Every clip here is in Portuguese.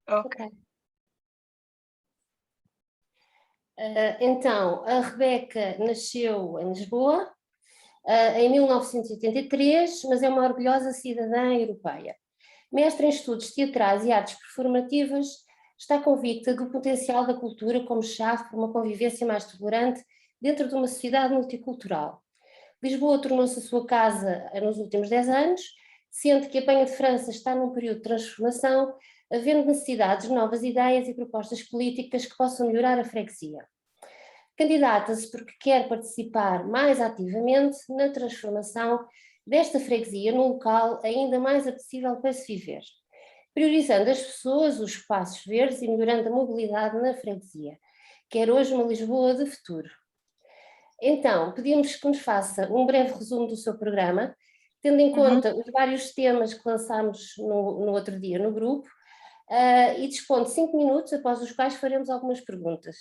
Ok. Então, a Rebeca nasceu em Lisboa, em 1983, mas é uma orgulhosa cidadã europeia. Mestre em estudos teatrais e artes performativas, está convicta do potencial da cultura como chave para uma convivência mais tolerante dentro de uma sociedade multicultural. Lisboa tornou-se a sua casa nos últimos 10 anos, sendo que a Penha de França está num período de transformação, havendo necessidades de novas ideias e propostas políticas que possam melhorar a freguesia. Candidata-se porque quer participar mais ativamente na transformação desta freguesia num local ainda mais apetecível para se viver, priorizando as pessoas, os espaços verdes e melhorando a mobilidade na freguesia. Quer hoje uma Lisboa de futuro. Então, pedimos que nos faça um breve resumo do seu programa, tendo em conta os vários temas que lançámos no outro dia no grupo, e dispõe de 5 minutos, após os quais faremos algumas perguntas.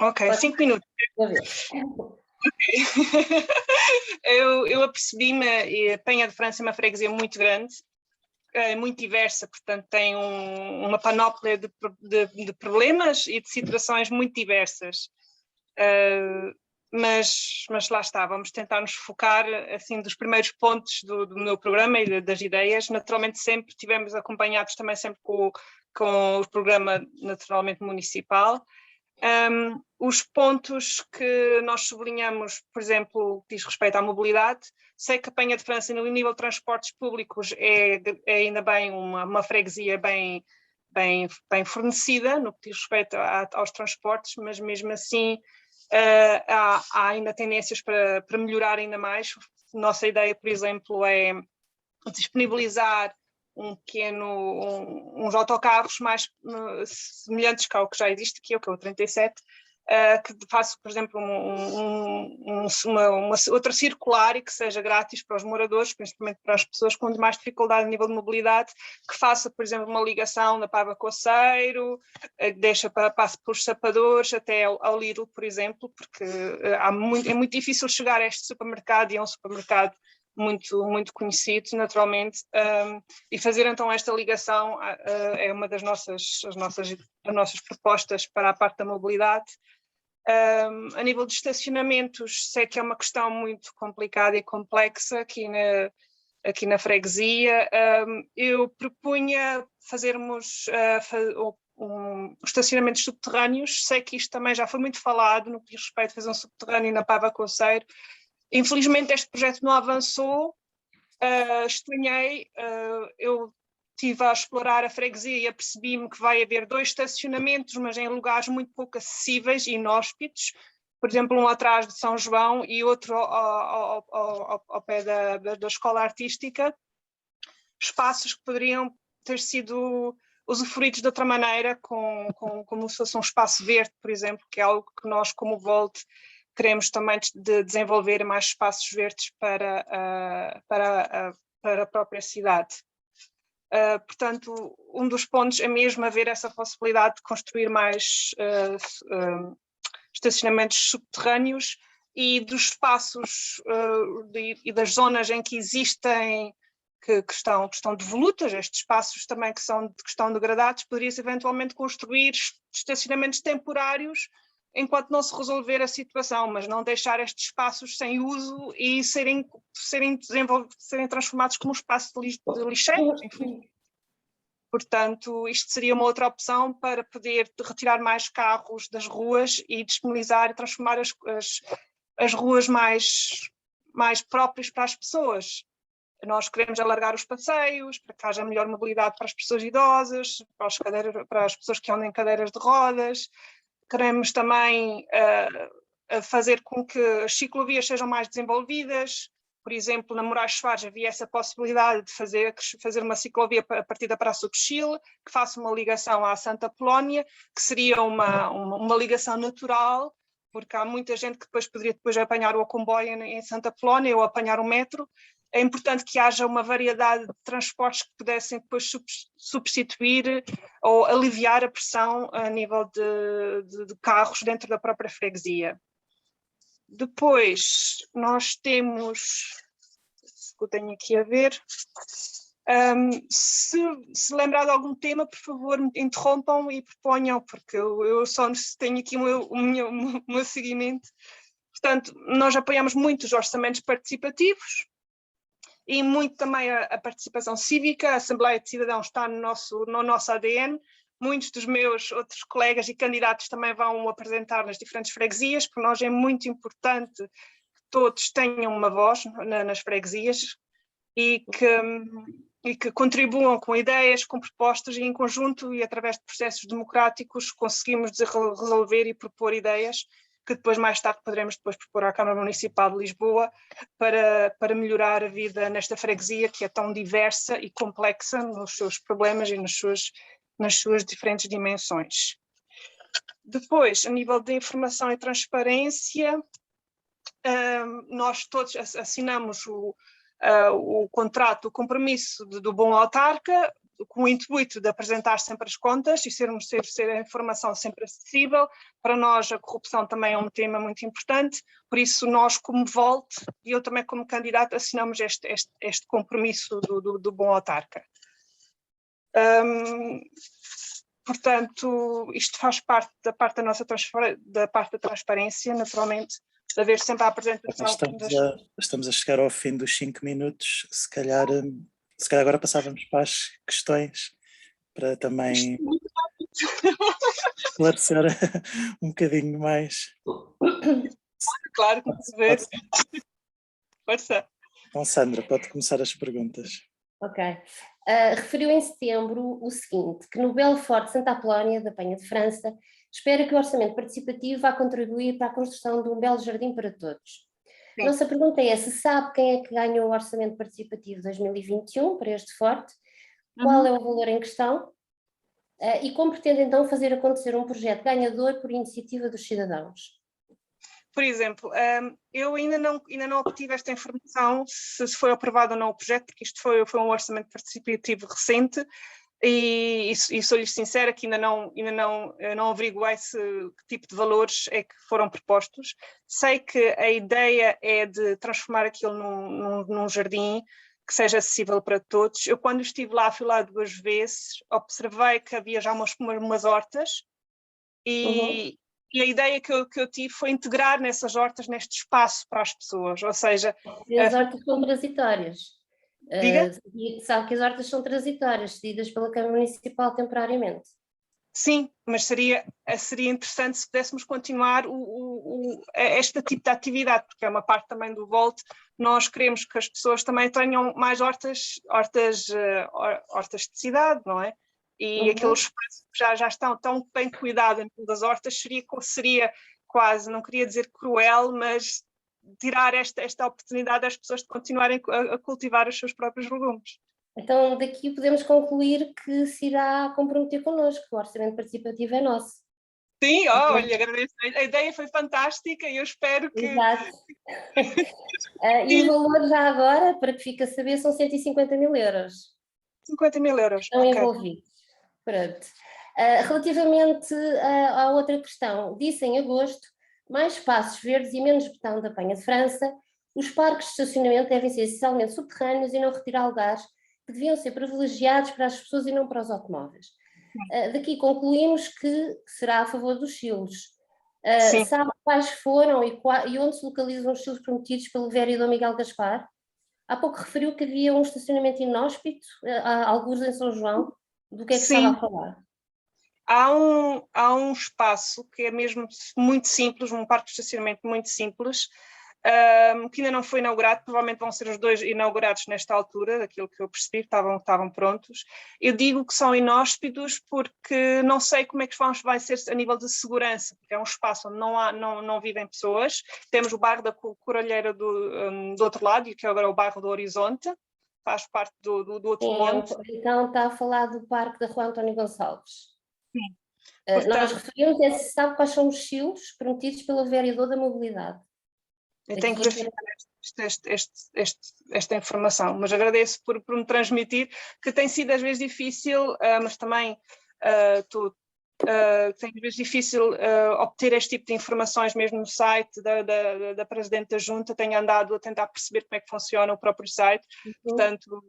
Ok, 5 minutos. Eu apercebi-me, a Penha de França é uma freguesia muito grande, muito diversa, portanto tem uma panóplia de problemas e de situações muito diversas. Mas lá está, vamos tentar nos focar assim dos primeiros pontos do meu programa e das ideias. Naturalmente sempre tivemos acompanhados também sempre com o programa naturalmente municipal. Os pontos que nós sublinhamos, por exemplo, diz respeito à mobilidade. Sei que a Penha de França no nível de transportes públicos é ainda bem uma freguesia bem fornecida no que diz respeito aos transportes, mas mesmo assim há ainda tendências para melhorar ainda mais. Nossa ideia, por exemplo, é disponibilizar uns autocarros mais semelhantes ao que já existe, que é o 37, que faça, por exemplo, uma outra circular e que seja grátis para os moradores, principalmente para as pessoas com mais dificuldade a nível de mobilidade, que faça, por exemplo, uma ligação da Pava Coceiro, passe pelos sapadores até ao Lidl, por exemplo, porque é muito difícil chegar a este supermercado, e é um supermercado muito conhecido, naturalmente, e fazer então esta ligação é uma das nossas propostas para a parte da mobilidade. A nível de estacionamentos, sei que é uma questão muito complicada e complexa aqui na freguesia. Eu propunha fazermos estacionamentos subterrâneos. Sei que isto também já foi muito falado no que diz respeito a fazer um subterrâneo na Pava Coceiro. Infelizmente este projeto não avançou, estranhei, eu estive a explorar a freguesia e apercebi-me que vai haver 2 estacionamentos, mas em lugares muito pouco acessíveis e inóspitos, por exemplo, um atrás de São João e outro ao pé da escola artística, espaços que poderiam ter sido usufruídos de outra maneira, como se fosse um espaço verde, por exemplo, que é algo que nós, como Volt, queremos também desenvolver mais espaços verdes para a própria cidade. Portanto, um dos pontos é mesmo haver essa possibilidade de construir mais estacionamentos subterrâneos e dos espaços e das zonas em que existem que estão devolutas, estes espaços também que estão degradados, poderia-se eventualmente construir estacionamentos temporários enquanto não se resolver a situação, mas não deixar estes espaços sem uso e serem transformados como um espaço de lixeiros, enfim. Portanto, isto seria uma outra opção para poder retirar mais carros das ruas e disponibilizar e transformar as ruas mais próprias para as pessoas. Nós queremos alargar os passeios para que haja melhor mobilidade para as pessoas idosas, para as pessoas que andam em cadeiras de rodas. Queremos também fazer com que as ciclovias sejam mais desenvolvidas. Por exemplo, na Moraes Soares havia essa possibilidade de fazer uma ciclovia a partir da Praça do Chile, que faça uma ligação à Santa Polónia, que seria uma ligação natural, porque há muita gente que poderia apanhar o comboio em Santa Polónia ou apanhar o metro. É importante que haja uma variedade de transportes que pudessem depois substituir ou aliviar a pressão a nível de carros dentro da própria freguesia. Depois nós temos, que eu tenho aqui a ver, Se lembrar de algum tema, por favor, me interrompam e proponham, porque eu só tenho aqui o meu seguimento. Portanto, nós apoiamos muito os orçamentos participativos e muito também a participação cívica. A Assembleia de Cidadãos está no nosso ADN. Muitos dos meus outros colegas e candidatos também vão apresentar nas diferentes freguesias, porque nós é muito importante que todos tenham uma voz nas freguesias e que contribuam com ideias, com propostas e em conjunto e através de processos democráticos conseguimos resolver e propor ideias que depois mais tarde poderemos propor à Câmara Municipal de Lisboa para melhorar a vida nesta freguesia que é tão diversa e complexa nos seus problemas e nas suas diferentes dimensões. Depois, a nível de informação e transparência, nós todos assinamos o contrato, o compromisso do bom autarca, com o intuito de apresentar sempre as contas e ser a informação sempre acessível. Para nós a corrupção também é um tema muito importante, por isso nós como Volt e eu também como candidato assinamos este compromisso do bom autarca. Portanto, isto faz parte da parte da transparência, naturalmente, de haver sempre a apresentação. Estamos a chegar ao fim dos 5 minutos, se calhar agora passávamos para as questões, para também esclarecer um bocadinho mais. Claro que se vê. Força. Então, Sandra, pode começar as perguntas. Ok. Referiu em setembro o seguinte, que no Belo Forte Santa Apolónia, da Penha de França, espera que o orçamento participativo vá contribuir para a construção de um belo jardim para todos. Sim. Nossa pergunta é, se sabe quem é que ganhou o orçamento participativo 2021 para este forte, qual é o valor em questão e como pretende então fazer acontecer um projeto ganhador por iniciativa dos cidadãos? Por exemplo, eu ainda não obtive esta informação se foi aprovado ou não o projeto, porque isto foi um orçamento participativo recente e sou-lhe sincera que ainda não averiguei que tipo de valores é que foram propostos. Sei que a ideia é de transformar aquilo num jardim que seja acessível para todos. Eu quando estive lá, fui lá 2 vezes, observei que havia já umas hortas e a ideia que eu tive foi integrar nessas hortas, neste espaço para as pessoas, ou seja... E as hortas são transitórias. Diga? Sabe que as hortas são transitórias, cedidas pela Câmara Municipal temporariamente. Sim, mas seria interessante se pudéssemos continuar este tipo de atividade, porque é uma parte também do Volt. Nós queremos que as pessoas também tenham mais hortas de cidade, não é? E aqueles espaços que já estão tão bem cuidados das hortas seria quase, não queria dizer cruel, mas tirar esta oportunidade às pessoas de continuarem a cultivar os seus próprios legumes. Então, daqui podemos concluir que se irá comprometer connosco, o orçamento participativo é nosso. Sim, olha, agradeço. A ideia foi fantástica e eu espero que... Exato. E o valor já agora, para que fique a saber, são 150 mil euros. 50 mil euros. Estão okay. envolvidos. Pronto. Relativamente à outra questão, disse em agosto, mais espaços verdes e menos betão da Penha de França, os parques de estacionamento devem ser essencialmente subterrâneos e não retirar lugares que deviam ser privilegiados para as pessoas e não para os automóveis. Daqui concluímos que será a favor dos silos. Sabe quais foram e onde se localizam os silos prometidos pelo vereador Miguel Gaspar? Há pouco referiu que havia um estacionamento inóspito, alguns em São João. Do que é que estava a falar? Há um espaço que é mesmo muito simples, um parque de estacionamento muito simples, que ainda não foi inaugurado, provavelmente vão ser os 2 inaugurados nesta altura, daquilo que eu percebi, estavam prontos. Eu digo que são inóspitos porque não sei como é que vai ser a nível de segurança, porque é um espaço onde não vivem pessoas. Temos o bairro da Coralheira do outro lado, que é agora o bairro do Horizonte, faz parte do outro monte. Então está a falar do parque da Rua António Gonçalves. Sim. Portanto, nós referimos, se sabe quais são os silos prometidos pelo vereador da mobilidade. Eu tenho que verificar esta informação, mas agradeço por me transmitir, que tem sido às vezes difícil, mas também tem às vezes difícil obter este tipo de informações mesmo no site da Presidente da Junta. Tenho andado a tentar perceber como é que funciona o próprio site, portanto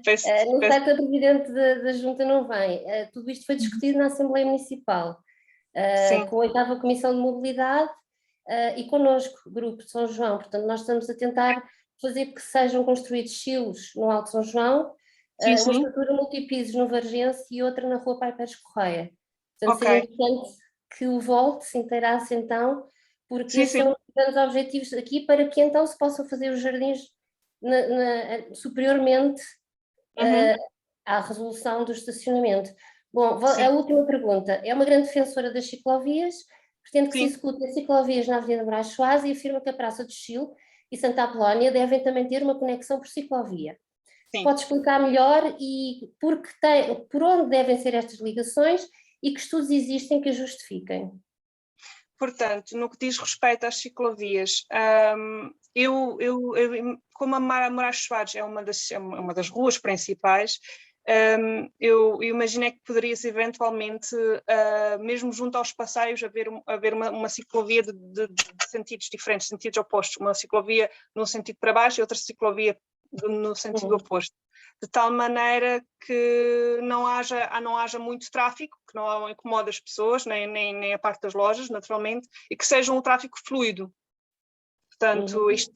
peço... No site da Presidente da Junta não vem. Tudo isto foi discutido na Assembleia Municipal, com a 8ª Comissão de Mobilidade e connosco, Grupo de São João. Portanto, nós estamos a tentar fazer que sejam construídos silos no Alto São João, uma estrutura multipisos no Vargense e outra na Rua Pai Pérez Correia. Portanto, seria importante que o VOLT se inteirasse então, porque esses são os grandes objetivos aqui, para que então se possam fazer os jardins superiormente à resolução do estacionamento. Bom, a última pergunta. É uma grande defensora das ciclovias, pretende que se executem ciclovias na Avenida Moraes Soares e afirma que a Praça do Chile e Santa Apolónia devem também ter uma conexão por ciclovia. Pode explicar melhor e por onde devem ser estas ligações e que estudos existem que a justifiquem? Portanto, no que diz respeito às ciclovias, como a Moraes Soares é uma das ruas principais, eu imaginei que poderia-se eventualmente, mesmo junto aos passeios, haver uma ciclovia de sentidos diferentes, sentidos opostos, uma ciclovia num sentido para baixo e outra ciclovia no sentido oposto, de tal maneira que não haja muito tráfego, que não incomode as pessoas, nem a parte das lojas, naturalmente, e que seja um tráfego fluido. Portanto, isto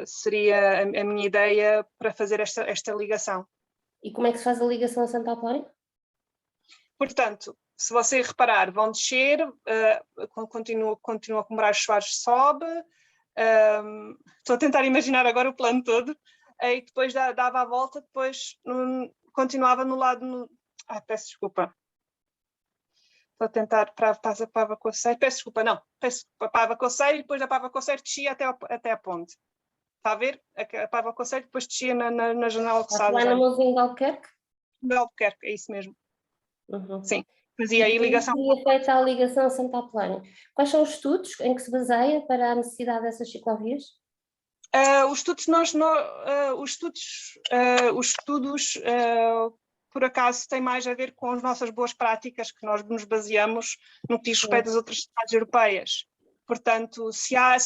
seria a minha ideia para fazer esta ligação. E como é que se faz a ligação a Santa Apolónia? Portanto, se você reparar, vão descer, continua com Moraes Soares, sobe, estou a tentar imaginar agora o plano todo, e depois dava a volta, depois continuava no lado... peço desculpa. Estou a tentar para a Pava Coceiro, peço desculpa, para a Pava Coceiro, e depois da Pava Coceiro descia até a ponte. Está a ver? A Pava Coceiro depois descia na janela de Sá. Lá na mãozinha de Albuquerque? De Albuquerque, é isso mesmo. Sim. Fazia aí ligação. Seria feita a ligação a Santa Apolónia. Quais são os estudos em que se baseia para a necessidade dessas ciclovias? Os estudos, por acaso, têm mais a ver com as nossas boas práticas, que nós nos baseamos no que diz respeito às outras cidades europeias. Portanto, se há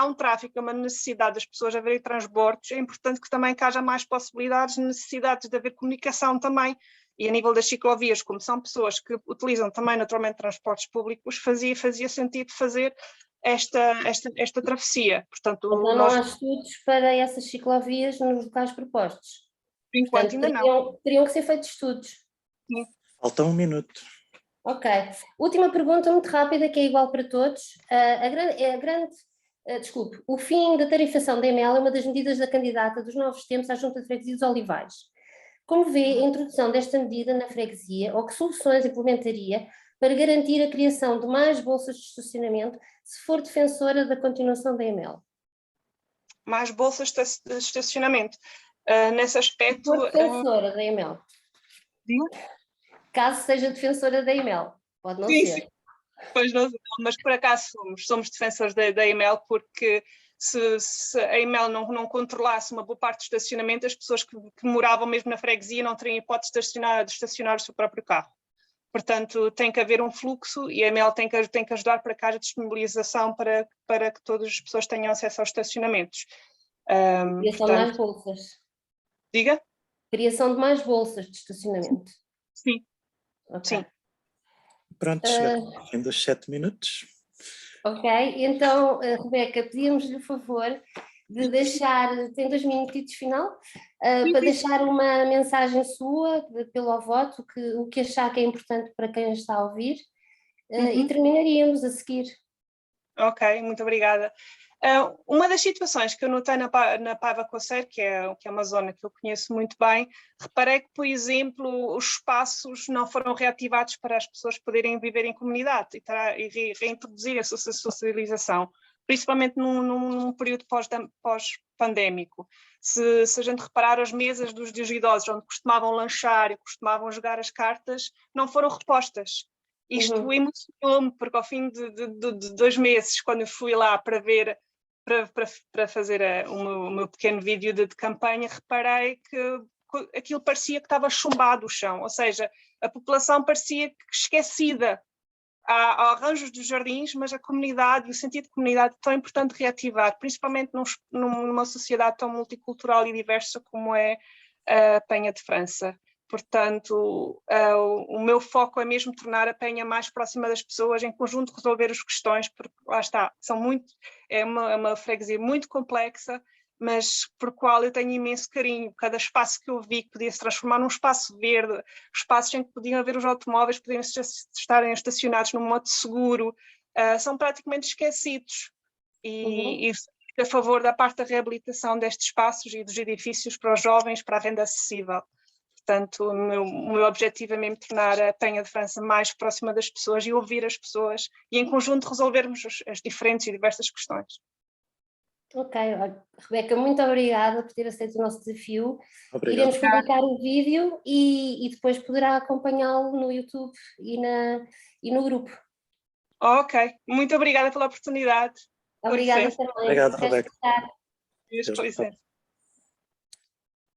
um tráfego, uma necessidade das pessoas haverem transbordos, é importante que também haja mais possibilidades, necessidades de haver comunicação também. E a nível das ciclovias, como são pessoas que utilizam também naturalmente transportes públicos, fazia sentido fazer esta travessia. Portanto, então não há estudos para essas ciclovias nos locais propostos? Por enquanto ainda não. Teriam que ser feitos estudos. Sim. Falta 1 minuto. Ok. Última pergunta muito rápida, que é igual para todos. Desculpe, o fim da tarifação da EML é uma das medidas da candidata dos Novos Tempos à Junta de Freguesia dos Olivais. Como vê a introdução desta medida na freguesia, ou que soluções implementaria para garantir a criação de mais bolsas de estacionamento, se for defensora da continuação da EML? Mais bolsas de estacionamento. Nesse aspecto... Se for defensora da EML. Caso seja defensora da EML, pode não ser. Sim. Pois não, mas por acaso somos defensores da EML, porque se a EML não controlasse uma boa parte do estacionamento, as pessoas que moravam mesmo na freguesia não teriam hipótese de estacionar o seu próprio carro. Portanto, tem que haver um fluxo e a EML tem que ajudar para que haja disponibilização para que todas as pessoas tenham acesso aos estacionamentos. Criação de mais bolsas. Diga? Criação de mais bolsas de estacionamento. Sim. Okay. Sim. Pronto, chegamos ao fim dos 7 minutos. Ok, então, Rebeca, pedíamos-lhe o favor de deixar, tem 2 minutitos final, para deixar uma mensagem sua, pelo voto, o que achar que é importante para quem está a ouvir, e terminaríamos a seguir. Ok, muito obrigada. Uma das situações que eu notei na Pava Coceiro, que é uma zona que eu conheço muito bem, reparei que, por exemplo, os espaços não foram reativados para as pessoas poderem viver em comunidade e reintroduzir a socialização, principalmente num período pós-pandémico. Se a gente reparar, as mesas dos idosos, onde costumavam lanchar e costumavam jogar as cartas, não foram repostas. Isto emocionou-me, porque ao fim de 2 meses, quando eu fui lá para ver, para fazer o meu pequeno vídeo de campanha, reparei que aquilo parecia que estava chumbado o chão, ou seja, a população parecia esquecida. Há arranjos dos jardins, mas a comunidade e o sentido de comunidade é tão importante reativar, principalmente numa sociedade tão multicultural e diversa como é a Penha de França. Portanto, o meu foco é mesmo tornar a Penha mais próxima das pessoas, em conjunto resolver as questões, porque lá está, é uma freguesia muito complexa, mas por qual eu tenho imenso carinho. Cada espaço que eu vi que podia se transformar num espaço verde, espaços em que podiam haver os automóveis, podiam estarem estacionados num modo seguro, são praticamente esquecidos. E a favor da parte da reabilitação destes espaços e dos edifícios para os jovens, para a renda acessível. Portanto, o meu objetivo é mesmo tornar a Penha de França mais próxima das pessoas e ouvir as pessoas e em conjunto resolvermos as diferentes e diversas questões. Ok, Rebeca, muito obrigada por ter aceito o nosso desafio. Obrigado. Iremos publicar o vídeo e depois poderá acompanhá-lo no YouTube e no grupo. Ok, muito obrigada pela oportunidade. Obrigada também. Obrigado, Rebeca. Com licença.